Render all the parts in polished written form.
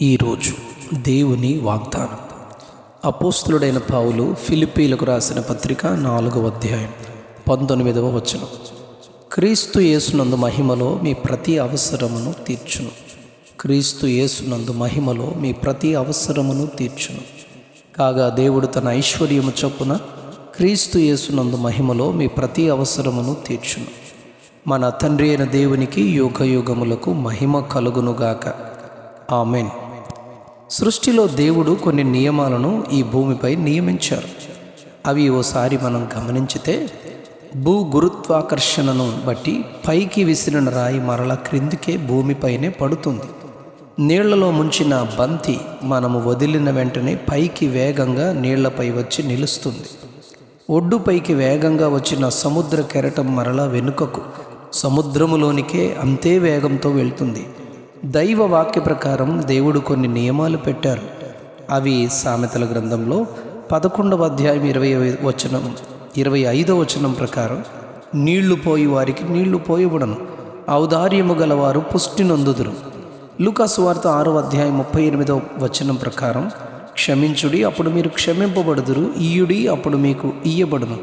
ఈరోజు దేవుని వాగ్దానం. అపోస్తలుడైన పౌలు ఫిలిప్పీలకు రాసిన పత్రిక 4వ అధ్యాయం 19వ వచనం. క్రీస్తు యేసునందు మహిమలో మీ ప్రతి అవసరమును తీర్చును. క్రీస్తు యేసునందు మహిమలో మీ ప్రతి అవసరమును తీర్చును. కాగా దేవుడు తన ఐశ్వర్యము చొప్పున క్రీస్తు యేసునందు మహిమలో మీ ప్రతి అవసరమును తీర్చును. మన తండ్రి అయిన దేవునికి యుగయుగములకు మహిమ కలుగునుగాక. ఆమెన్. సృష్టిలో దేవుడు కొన్ని నియమాలను ఈ భూమిపై నియమించారు. అవి ఓసారి మనం గమనించితే భూ గురుత్వాకర్షణను బట్టి పైకి విసిరిన రాయి మరల క్రిందికే భూమిపైనే పడుతుంది. నీళ్లలో ముంచిన బంతి మనము వదిలిన వెంటనే పైకి వేగంగా నీళ్లపై వచ్చి నిలుస్తుంది. ఒడ్డుపైకి వేగంగా వచ్చిన సముద్ర కెరటం మరలా వెనుకకు సముద్రములోనికే అంతే వేగంతో వెళ్తుంది. దైవ వాక్య ప్రకారం దేవుడు కొన్ని నియమాలు పెట్టారు. అవి సామెతల గ్రంథంలో 11వ అధ్యాయం 25వ వచనం ప్రకారం నీళ్లు పోయి వారికి నీళ్లు పోయబడను, ఔదార్యము గలవారు పుష్టి నొందుదురు. లూకా సువార్త 6వ అధ్యాయం 38వ వచనం ప్రకారం క్షమించుడి, అప్పుడు మీరు క్షమింపబడుదురు, ఇయ్యుడి, అప్పుడు మీకు ఇయ్యబడును.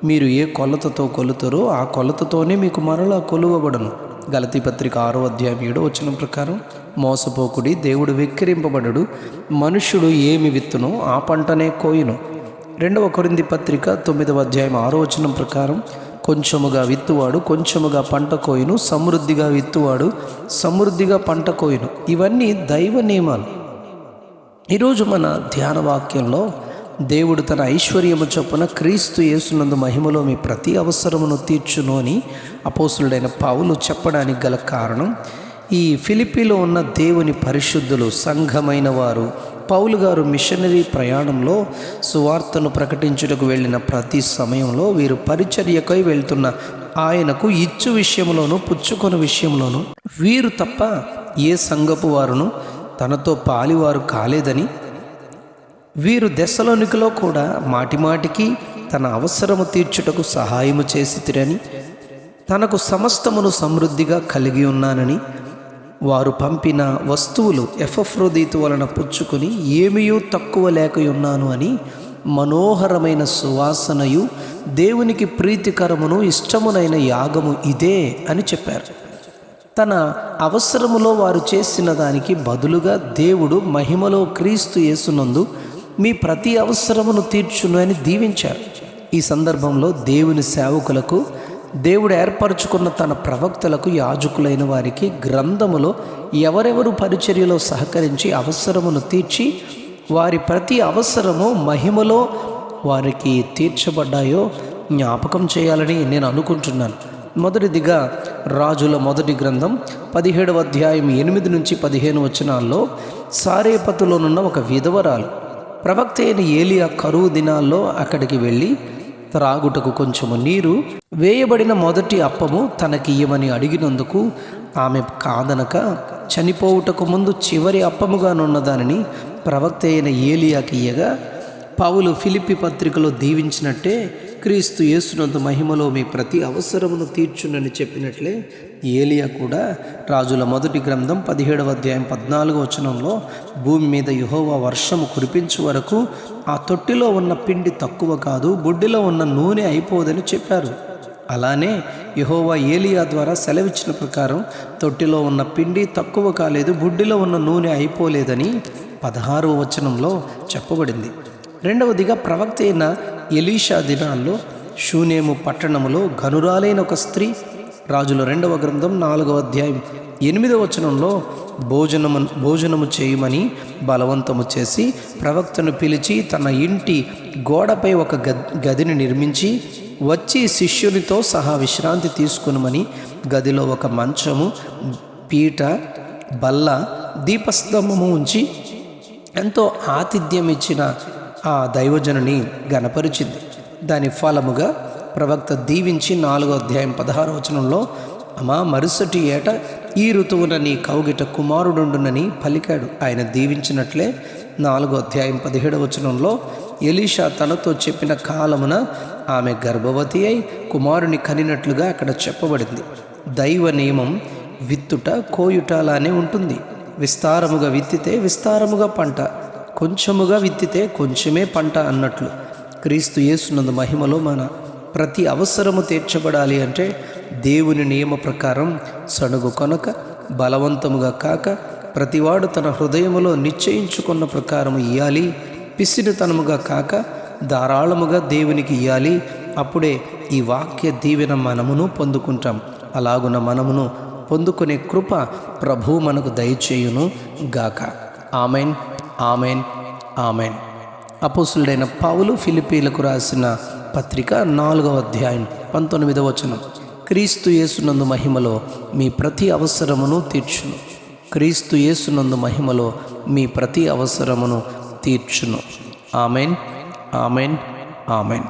మీరు ఏ కొలతతో కొలుతారో ఆ కొలతతోనే మీకు మరలా కొలువబడను. గలతీ పత్రిక 6వ అధ్యాయం 7వ వచనం ప్రకారం మోసపోకుడి, దేవుడు వెక్కిరింపబడడు, మనుష్యుడు ఏమి విత్తునో ఆ పంటనే కోయును. 2వ కొరింథీ పత్రిక 9వ అధ్యాయం 6వ వచనం ప్రకారం కొంచెముగా విత్తువాడు కొంచెముగా పంట కోయును, సమృద్ధిగా విత్తువాడు సమృద్ధిగా పంట కోయును. ఇవన్నీ దైవ నియమాలు. ఈరోజు మన ధ్యాన వాక్యంలో దేవుడు తన ఐశ్వర్యము చొప్పున క్రీస్తు యేసునందు మహిమలో మీ ప్రతి అవసరమును తీర్చును అని అపోస్తలుడైన పౌలు చెప్పడానికి గల కారణం, ఈ ఫిలిప్పీలో ఉన్న దేవుని పరిశుద్ధులు, సంఘమైన వారు పౌలు గారు మిషనరీ ప్రయాణంలో సువార్తను ప్రకటించుటకు వెళ్ళిన ప్రతి సమయంలో వీరు పరిచర్యకై వెళ్తున్న ఆయనకు ఇచ్చు విషయంలోనూ పుచ్చుకొను విషయంలోనూ వీరు తప్ప ఏ సంఘపు వారును తనతో పాలివారు కాలేదని, వీరు దెస్సలోనికలో కూడా మాటిమాటికి తన అవసరము తీర్చుటకు సహాయము చేసితిరని, తనకు సమస్తమును సమృద్ధిగా కలిగి ఉన్నానని, వారు పంపిన వస్తువులు ఎపఫ్రోదీతు వలన పుచ్చుకొని ఏమీయూ తక్కువ లేకయున్నాను అని మనోహరమైన సువాసనయు దేవునికి ప్రీతికరమును ఇష్టమునైన యాగము ఇదే అని చెప్పారు. తన అవసరములో వారు చేసిన దానికి బదులుగా దేవుడు మహిమలో క్రీస్తు యేసునందు మీ ప్రతి అవసరమును తీర్చును అని దీవించారు. ఈ సందర్భంలో దేవుని సేవకులకు, దేవుడు ఏర్పరచుకున్న తన ప్రవక్తలకు, యాజకులైన వారికి గ్రంథములో ఎవరెవరు పరిచర్యలో సహకరించి అవసరమును తీర్చి వారి ప్రతి అవసరము మహిమలో వారికి తీర్చబడ్డాయో జ్ఞాపకం చేయాలని నేను అనుకుంటున్నాను. మొదటిదిగా రాజుల మొదటి గ్రంథం 17వ అధ్యాయం 8 నుంచి 15 వచనాల్లో సారేపతులోనున్న ఒక విధవరాలు ప్రవక్త అయిన ఏలియా కరువు దినాల్లో అక్కడికి వెళ్ళి త్రాగుటకు కొంచెము నీరు వేయబడిన మొదటి అప్పము తనకియ్యమని అడిగినందుకు ఆమె కాదనక చనిపోవుటకు ముందు చివరి అప్పముగానున్న దానిని ప్రవక్త అయిన ఏలియాకి ఇయ్యగా, పౌలు ఫిలిప్పీ పత్రికలో దీవించినట్టే క్రీస్తు యేసునందు మహిమలో మీ ప్రతి అవసరమును తీర్చునని చెప్పినట్లే ఏలియా కూడా రాజుల మొదటి గ్రంథం 17వ అధ్యాయం 14వ వచనంలో భూమి మీద యెహోవా వర్షము కురిపించు వరకు ఆ తొట్టిలో ఉన్న పిండి తక్కువ కాదు, బుడ్డిలో ఉన్న నూనె అయిపోదని చెప్పారు. అలానే యెహోవా ఏలియా ద్వారా సెలవిచ్చిన ప్రకారం తొట్టిలో ఉన్న పిండి తక్కువ కాలేదు, బుడ్డిలో ఉన్న నూనె అయిపోలేదని 16వ వచనంలో చెప్పబడింది. రెండవదిగా ప్రవక్త అయిన ఎలీషా దినాల్లో షూనేము పట్టణములో గనురాలైన ఒక స్త్రీ రాజుల 2వ గ్రంథం 4వ అధ్యాయం 8వ వచనంలో భోజనము చేయమని బలవంతము చేసి ప్రవక్తను పిలిచి తన ఇంటి గోడపై ఒక గదిని నిర్మించి వచ్చి శిష్యునితో సహా విశ్రాంతి తీసుకునమని గదిలో ఒక మంచము, పీట, బల్ల, దీపస్తంభము ఉంచి ఎంతో ఆతిథ్యం ఇచ్చిన ఆ దైవజనుని గణపరిచింది. దాని ఫలముగా ప్రవక్త దీవించి 4వ అధ్యాయం 16వ వచనంలో, అమ్మా మరుసటి ఏట ఈ ఋతువున నీ కౌగిట కుమారుడుండునని పలికాడు. ఆయన దీవించినట్లే 4వ అధ్యాయం 17వ వచనంలో ఎలీషా తనతో చెప్పిన కాలమున ఆమె గర్భవతి అయి కుమారుని కనినట్లుగా అక్కడ చెప్పబడింది. దైవ నియమం విత్తుట కోయుట అలానే ఉంటుంది. విస్తారముగా విత్తితే విస్తారముగా పంట, కొంచెముగా విత్తితే కొంచెమే పంట అన్నట్లు క్రీస్తు యేసునందు మహిమలో మన ప్రతి అవసరము తీర్చబడాలి అంటే దేవుని నియమ ప్రకారం సణుగు కొనక, బలవంతముగా కాక, ప్రతివాడు తన హృదయములో నిశ్చయించుకున్న ప్రకారం ఇయ్యాలి. పిసినితనముగా కాక ధారాళముగా దేవునికి ఇయ్యాలి. అప్పుడే ఈ వాక్య దీవెన మనమును పొందుకుంటాం. అలాగున మనమును పొందుకునే కృప ప్రభువు మనకు దయచేయును గాక. Amen, amen, amen. అపోస్తులుడైన పౌలు ఫిలిప్పీలకు రాసిన పత్రిక 4వ అధ్యాయం 19వ వచనం. క్రీస్తు యేసునందు మహిమలో మీ ప్రతి అవసరమును తీర్చును. క్రీస్తు యేసునందు మహిమలో మీ ప్రతి అవసరమును తీర్చును. Amen, amen, amen.